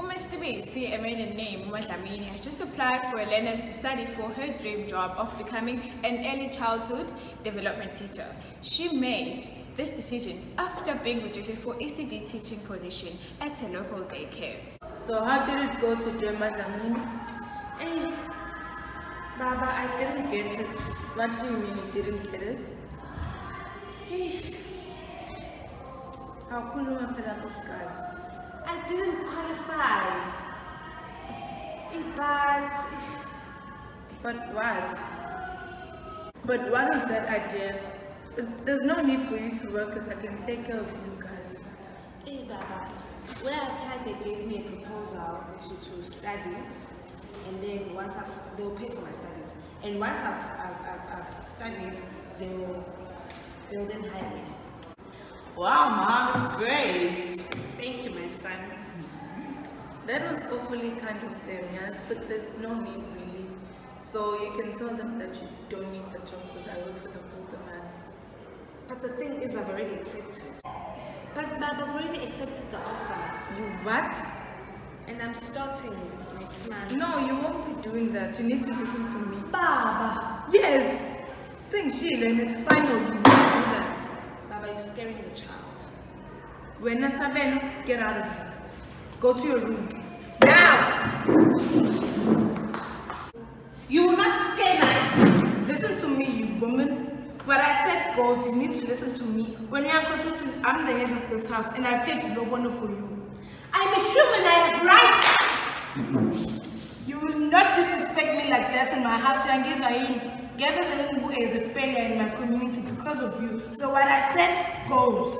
Miss CBC, a maiden name, Madlamini, has just applied for learners to study for her dream job of becoming an early childhood development teacher. She made this decision after being rejected for ECD teaching position at a local daycare. So how did it go today, Madlamini? Hey, Baba, I didn't get it. What do you mean you didn't get it? Hey, How cool am I those guys? I didn't qualify. Hey, But what? But what is that idea? There's no need for you to work because I can take care of you guys. Hey, Baba, when I applied, they gave me a proposal to study, and then they'll pay for my studies. And once I've studied, they'll then hire me. Wow, Mom, that's great. Thank you, my son. That was awfully kind of them, yes, but there's no need really. So you can tell them that you don't need the job because I work for the both of us. But the thing is, I've already accepted. But Baba, I've already accepted the offer. You what? And I'm starting next month. No, you won't be doing that. You need to listen to me. Baba! Yes! Sing Sheila and it's final. You won't do that. Baba, you're scaring the child. When Nasabeno, get out of here. Go to your room. Now! You will not scare me! Listen to me, you woman. What I said goes, you need to listen to me. When you are consulted, I'm the head of this house and I paid no one for you. I'm a human, I have rights! You will not disrespect me like that in my house. You engage in. Gabas and is a failure in my community because of you. So what I said goes.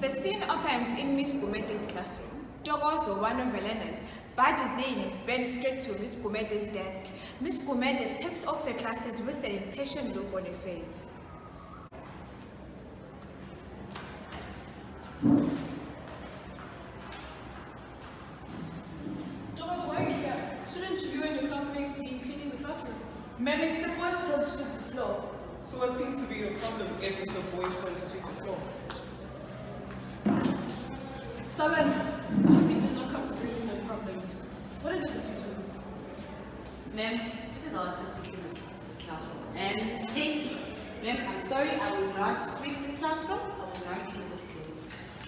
The scene opens in Miss Gumede's classroom. Togozo, one of the learners, barges in and bends straight to Miss Gumede's desk. Miss Gumede takes off her glasses with an impatient look on her face. Togozo, why are you here? Shouldn't you and your classmates be cleaning the classroom? Ma'am, it's the boys' turn to sweep the floor. So what seems to be your problem is it's the boys' turn to sweep the floor. Saban, I hope you did not come to bring me problems. What is it with you two? Ma'am, this is our turn to clean the classroom. And ma'am, I'm sorry, I will not sweep the classroom. I will not clean the floors.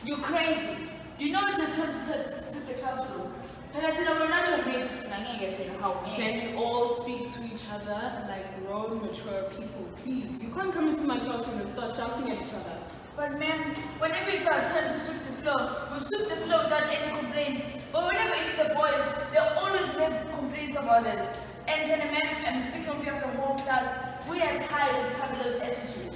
You're crazy. You know it's your turn to sweep the classroom. And I said, I'm not your mates tonight. Can you all speak to each other like grown, mature people, please? You can't come into my classroom and start shouting at each other. But ma'am, whenever it's our turn to sweep the floor, we sweep the floor without any complaints. But whenever it's the boys, they always have complaints about it. And then ma'am, I'm speaking on behalf of the whole class, we are tired of Tabila's attitude.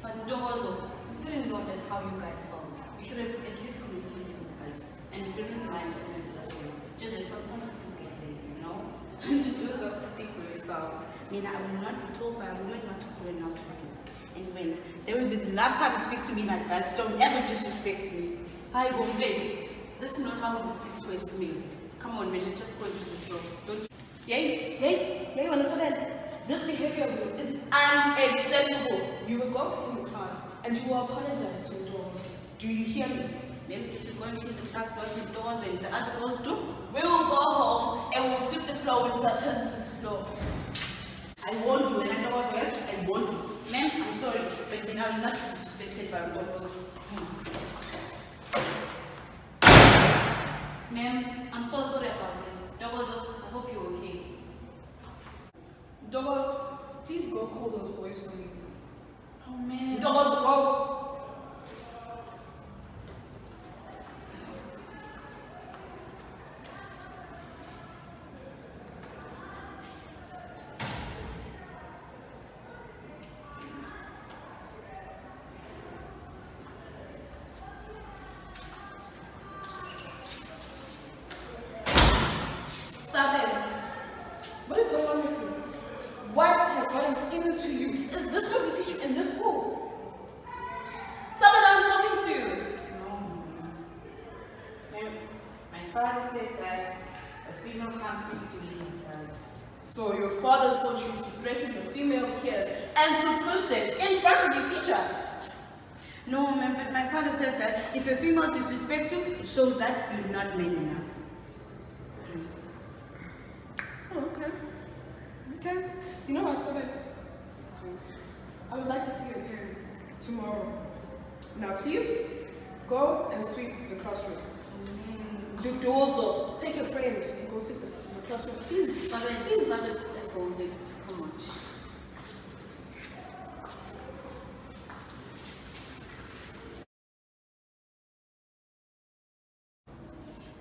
But Togozo, you didn't know that how you guys felt. You should have at least communicated with us. And you didn't mind cleaning the classroom. Just that sometimes you do get lazy, you know? Do so, speak for yourself. I mean, I will not be told by a woman what to do and not to do. And when there will be the last time you speak to me like that, so don't ever disrespect me. Hi, Gombe. That's not how you speak to a female. Come on, man, let's just go into the floor. Don't you? Yay, you understand? This behavior of yours is unacceptable. You will go to your class and you will apologize to your doors. Do you hear me? Maybe if you're going to the class, what the doors and the other girls do? We will go home and we'll sweep the floor when it's our turn to sweep the floor. I warned you, and I was yes, I warned you. Ma'am, I'm sorry, but then I will not be disrespected by dogs. Ma'am, I'm so sorry about this. Dogozo, I hope you're okay. Doggos, please go call those boys for me. Oh man. Doggos, go! What is going on with you? What has gotten into you? Is this what we teach you in this school? father taught you to threaten your female peers and to push them in front of your teacher. No, ma'am, but my father said that if a female disrespects you, it shows that you're not man enough. Oh, okay. Okay. You know what, Sobe? I would like to see your parents tomorrow. Now, please, go and sweep the classroom. The doors up. Take your friend and go sweep the classroom. Please. Please. Let's go, let's come on.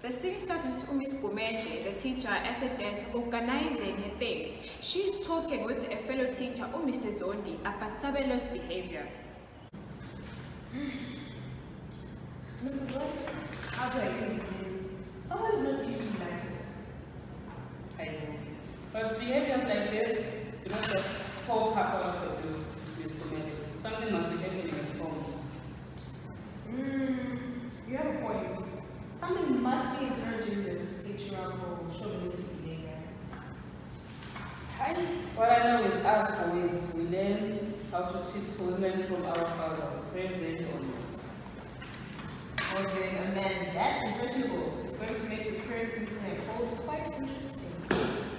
The scene starts with Miss Gumede, the teacher, at the desk organizing her things. She's talking with a fellow teacher, Mr. Zondi, about Sabelo's behavior. Mrs. Zondi, how do I even begin? Someone is not usually like this. I know. But behaviors like this do not just pop up out of the blue, Miss Comedy. Something must be happening at home. You have a point. Something must be encouraging this patriarchal, chauvinistic behavior. What I know is us boys, we learn how to treat women from our fathers, present or not. Okay, and then that's impressionable. It's going to make this parents' meeting I called quite interesting.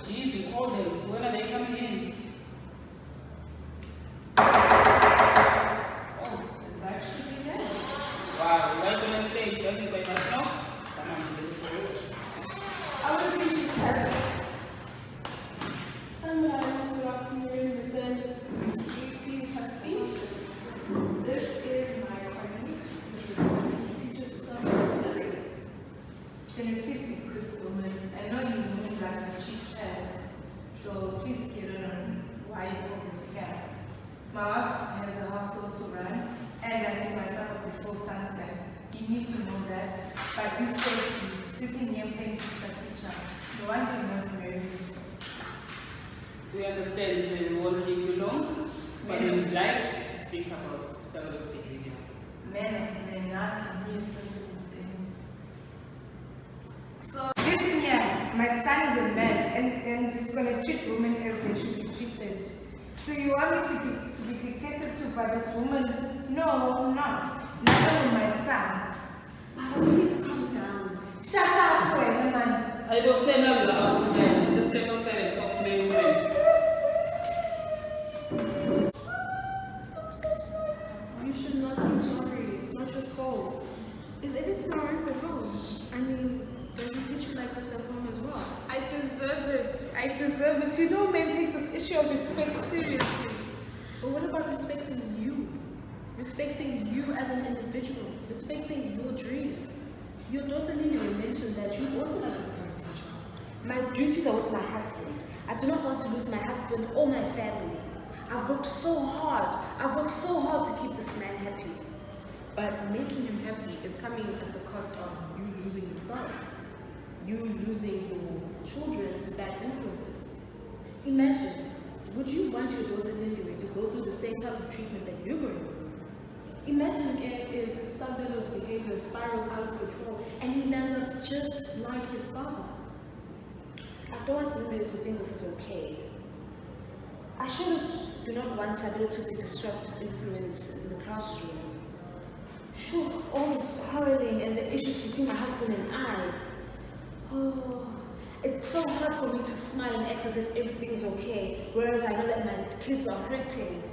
Geez, you call them. When are they coming in? Oh, that should be there. Wow, right on the stage, judging by my snow. Someone is really I would appreciate that. Someone good afternoon, Mr. and Mrs. Please have a seat. This is my colleague, Mrs. Teacher of Physics. Can you please be quick, woman? I know you don't like to chit chat, so please get on why you all this care. My wife has a household to run, and I think myself before sunset. You need to know that, but instead of sitting here playing teacher, no one can not marry. We understand, so we won't keep you long, but we would like to speak about Sabelo's behavior. Men of men not can hear certain things. So, listen here, my son is a man and he's going to treat women as they should be treated. So you want me to be dictated to by this woman? No, not. Not only my son. Mama, please calm down. Shut up, boy, man. I will say now you're out of men. Let's step outside and talk to men. You should not be sorry. It's not your fault. Is everything alright at home? I mean, does he treat you like this at home as well? I deserve it. I deserve it. You know, men take this issue of respect seriously. But what about respecting you? Respecting you as an individual, respecting your dreams. Your daughter Lily mentioned that you also like to become a teacher. My duties are with my husband. I do not want to lose my husband or my family. I've worked so hard. I've worked so hard to keep this man happy. But making him happy is coming at the cost of you losing yourself. You losing your children to bad influences. Imagine, would you want your daughter Lindy to go through the same type of treatment that you're going through? Imagine if Sabelo's behavior spirals out of control and he ends up just like his father. I don't want Lulu to think this is okay. I surely do not want Sabelo to be a disruptive influence in the classroom. Sure, all this quarreling and the issues between my husband and I. Oh, it's so hard for me to smile and act as if everything's okay, whereas I know that my kids are hurting.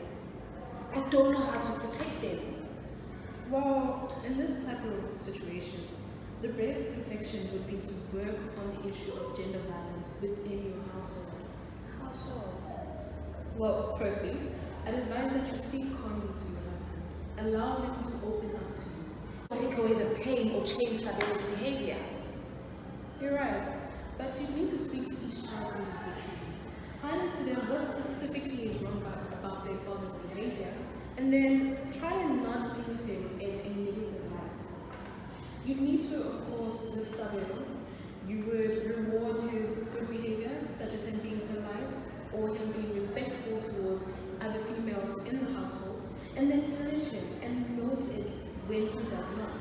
I don't know how to protect them. Well, in this type of situation, the best protection would be to work on the issue of gender violence within your household. How so? Well, firstly, I'd advise that you speak calmly to your husband. Allow him to open up to you. Take away the pain or change Sabelo's behavior. You're right, but you need to speak to each child individually. Highlight to them what specifically is wrong about their father's behavior, and then try and not paint him in a negative light. You need to, of course, with Sabelo, you would reward his good behavior, such as him being polite or him being respectful towards other females in the household, and then punish him and note it when he does not.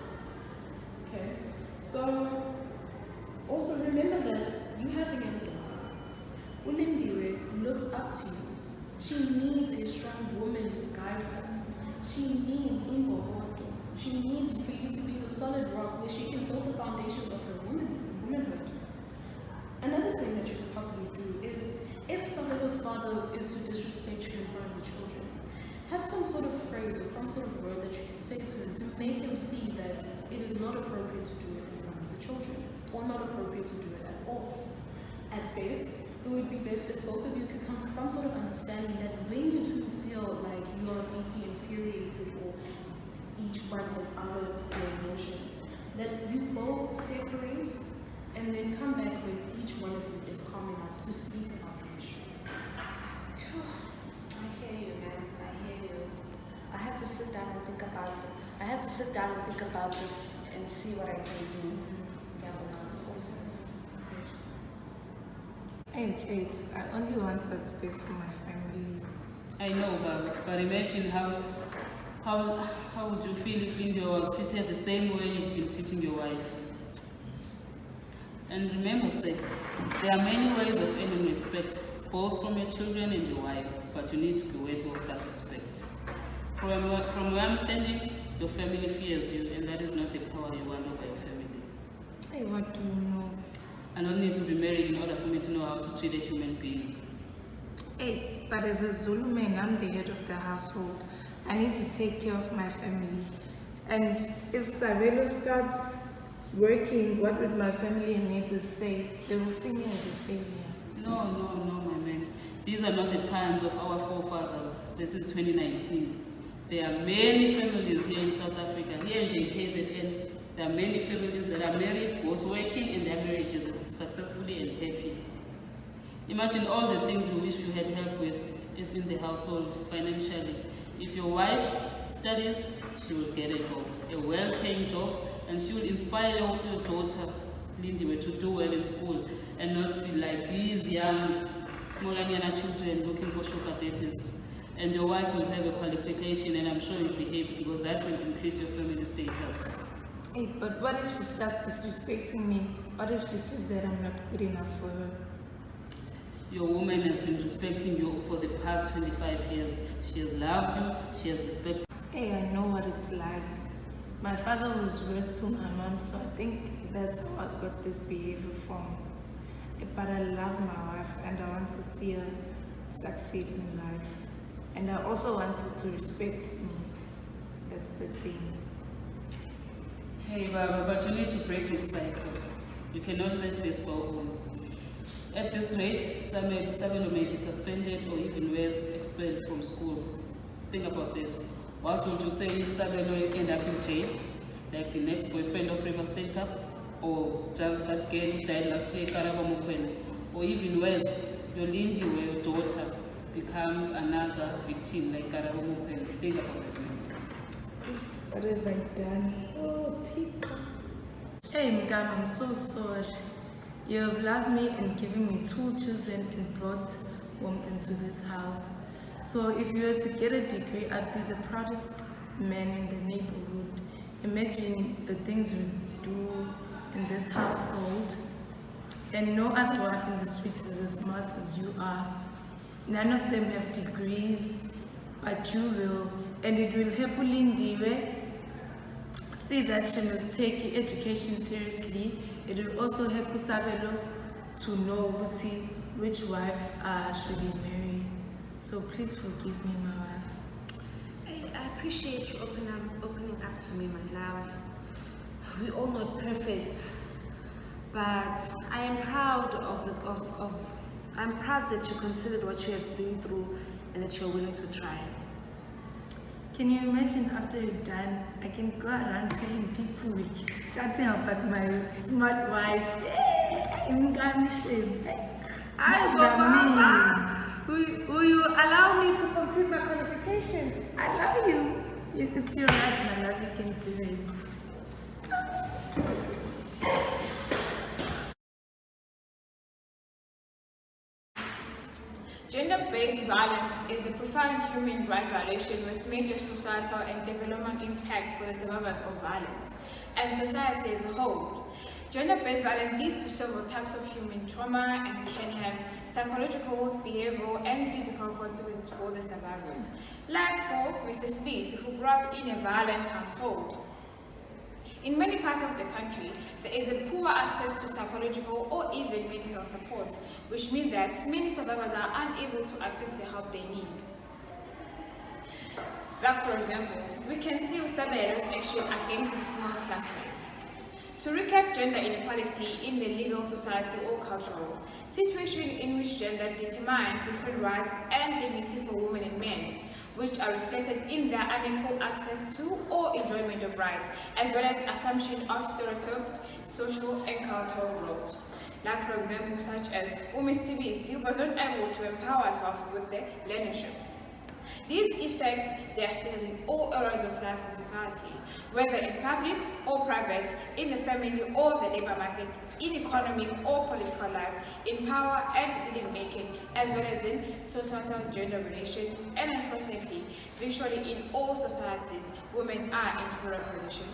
Okay? So, also remember that you have a young daughter. Ulindiwe looks She needs a strong woman to guide her. She needs imbohoto. She needs for you to be the solid rock where she can build the foundations of her womanhood. Another thing that you could possibly do is, if Sabelo's father is to disrespect you in front of the children, have some sort of phrase or some sort of word that you can say to him to make him see that it is not appropriate to do it in front of the children, or not appropriate to do it at all. At best, it would be best if both of you could come to some sort of understanding that when you two feel like you are deeply infuriated or each one is out of their emotions, that you both separate and then come back when each one of you is calm enough to speak about the issue. I hear you, man. I hear you. I have to sit down and think about it. I have to sit down and think about this and see what I can do. I'm Kate. I only want that space for my family. I know, but imagine how would you feel if India was treated the same way you've been treating your wife? And remember, say, there are many ways of earning respect, both from your children and your wife, but you need to be worthy of that respect. From where I'm standing, your family fears you, and that is not the power you want over your family. Hey, what do you know? I don't need to be married in order for me to know how to treat a human being. Hey, but as a Zulu man, I'm the head of the household. I need to take care of my family. And if Sabelo starts working, what would my family and neighbors say? They will see me as a failure. No, my man. These are not the times of our forefathers. This is 2019. There are many families here in South Africa, here in KZN. There are many families that are married, both working, and their marriages is successfully and happy. Imagine all the things you wish you had help with in the household financially. If your wife studies, she will get a job, a well-paying job, and she will inspire your daughter, Lindy, to do well in school and not be like these young, small children looking for sugar daddies. And your wife will have a qualification, and I'm sure you'll be happy because that will increase your family status. Hey, but what if she starts disrespecting me? What if she says that I'm not good enough for her? Your woman has been respecting you for the past 25 years. She has loved you, she has respected you. Hey, I know what it's like. My father was worse to my mom, so I think that's how I got this behavior from. But I love my wife and I want to see her succeed in life. And I also want her to respect me. That's the thing. Hey, Baba, but you need to break this cycle. You cannot let this go on. At this rate, Sabelo may be suspended or even worse, expelled from school. Think about this. What would you say if Sabelo end up in jail, like the next boyfriend of River State Cup, or that girl who died last year, Karaba Mukwena, or even worse, your Lindy, where your daughter becomes another victim like Karaba Mukwena? Think about it. What have I done? Oh, Tika. Hey, Mgam, I'm so sorry. You have loved me and given me 2 children and brought warmth into this house. So if you were to get a degree, I'd be the proudest man in the neighborhood. Imagine the things we do in this household. And no other wife in the streets is as smart as you are. None of them have degrees, but you will. And it will help Lindiwe see that she must take education seriously. It will also help Sabelo to know which wife should he marry. So please forgive me, my wife. I appreciate you opening up to me, my love. We're all not perfect, but I am proud I'm proud that you considered what you have been through and that you're willing to try. Can you imagine after you're done, I can go around telling people, shouting about my smart wife. I'm gonna shame. Will you allow me to complete my qualification? I love you. It's your right, my love. You can do it. Gender-based violence is a profound human rights violation with major societal and developmental impacts for the survivors of violence and society as a whole. Gender-based violence leads to several types of human trauma and can have psychological, behavioral, and physical consequences for the survivors. Like for Mrs. Smith, who grew up in a violent household. In many parts of the country, there is a poor access to psychological or even medical support, which means that many survivors are unable to access the help they need. Like for example, we can see Usabelo's action against his female classmates. To recap gender inequality in the legal, society, or cultural, situation in which gender determine different rights and dignity for women and men, which are reflected in their unequal access to or enjoyment of rights, as well as assumption of stereotyped social and cultural roles. Like for example, such as women's TBC was not able to empower herself with the leadership. These affect their status in all areas of life and society, whether in public or private, in the family or the labor market, in economic or political life, in power and decision-making, as well as in societal gender relations, and unfortunately, virtually in all societies, women are in inferior position